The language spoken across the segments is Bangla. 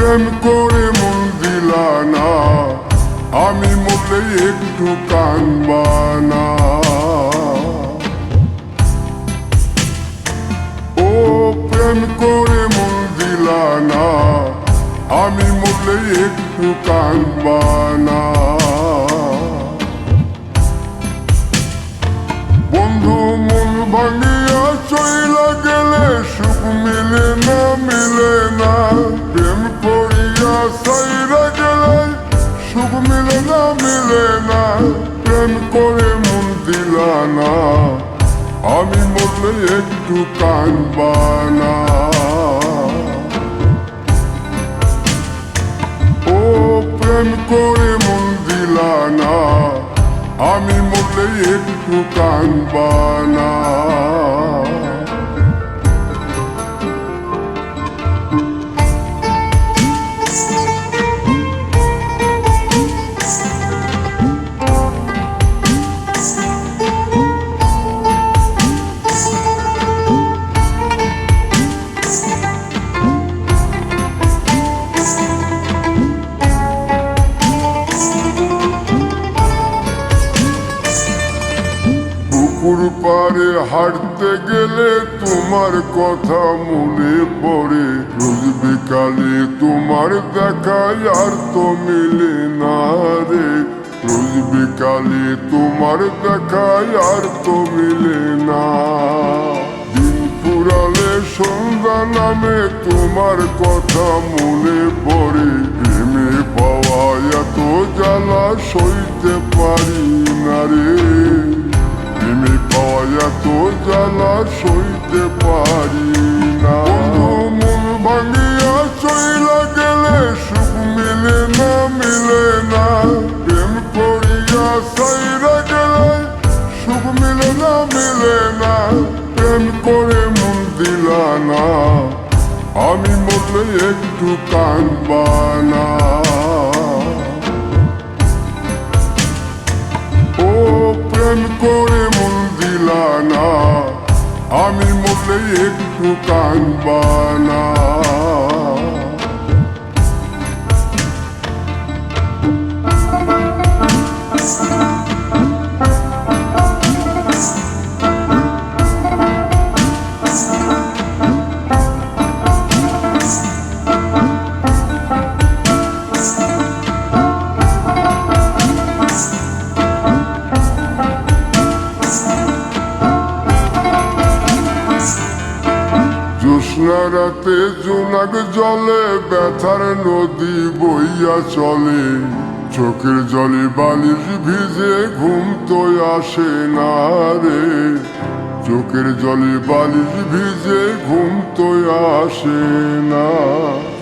প্রেম করে মন দিলা না, আমি মরলে একটু কানবা না। ও প্রেম করে মন দিলা না, আমি মরলে একটু কানবা না। বন্ধু মন ভাঙিয়া চইলা গেলে সুখ মিলে না, মিলে না। প্রেম করিয়া সাইরা গেলে সুখ মিলে না, মিলে না। প্রেম করে মন দিলা না, আমি মরলে একটু কানবা না। ও প্রেম করে মন দিলা না, আমি মরলে একটু কানবা না। পুকুর পাড়ে হাঁটতে গেলে তোমার কথা মনে পড়ে। রোজ বিকালে তোমার দেখায় আর তো মিলে না রে। রোজ বিকালে তোমার দেখায় আর তো মিলে না। দিন ফুরালে সন্ধ্যা নামে তোমার কথা মনে পড়ে। প্রেমে পাওয়া এত জ্বালা সইতে পারি না রে। প্রেমে পাওয়া এত জ্বালা সইতে পারি না। মন ভাঙিয়া চইলা গেলে সুখ মিলে না, মিলে না। প্রেম করিয়া সাইরা গেলে সুখ মিলে না, মিলে না। প্রেম করে মন দিলা না, আমি মরলে একটু কানবা না। ও প্রেম করে মন দিলা না, আমি মরলে একটু কানবা না। জ্যোৎস্না রাতে জোনাক জলে ব্যথার নদী বইয়া চলে। চোখের জলে বালিশ ভিজে ঘুম তো আসে না রে। চোখের জলে বালিশ ভিজে ঘুম তো আসে না।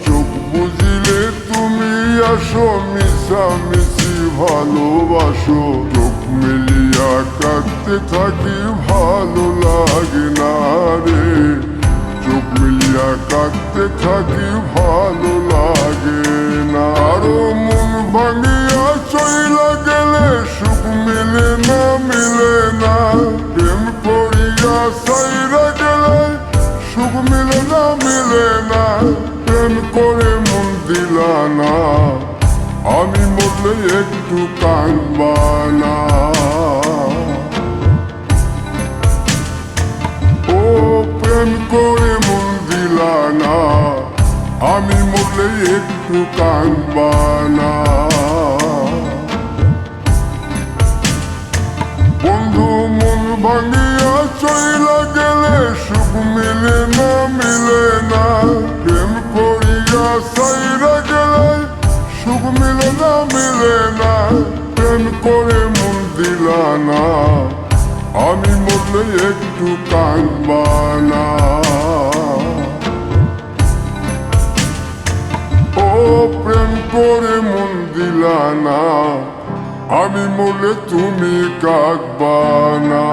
চোখ বুঝিলে তুমি আসো, মিশামিশি ভালোবাসো। চোখ মিলিয়া কাঁদতে থাকি, ভালো লাগে না রে। চোখ মিলিয়া কাঁদতে থাকি, ভালো লাগে না। আরো মন ভাঙিয়া চইলা গেলে সুখ মিলে না, মিলে না। প্রেম করিয়া সাইরা গেলে সুখ মিলে না, মিলে না। প্রেম করে মন দিলা না, আমি মরলে একটু কানবা না। ও প্রেম করে মন দিলা না, আমি মরলে একটু কানবা না। বন্ধু মন ভাঙিয়া চইলা গেলে সুখ মিলে না, মিলে না। প্রেম করিয়া সাইরা গেলে সুখ মিলে না, মিলে না। প্রেম করে মন দিলা না, আমি মরলে একটু কানবা না। ও করে মন দিলা না, আমি মরলে তুমি কাঁদবা না।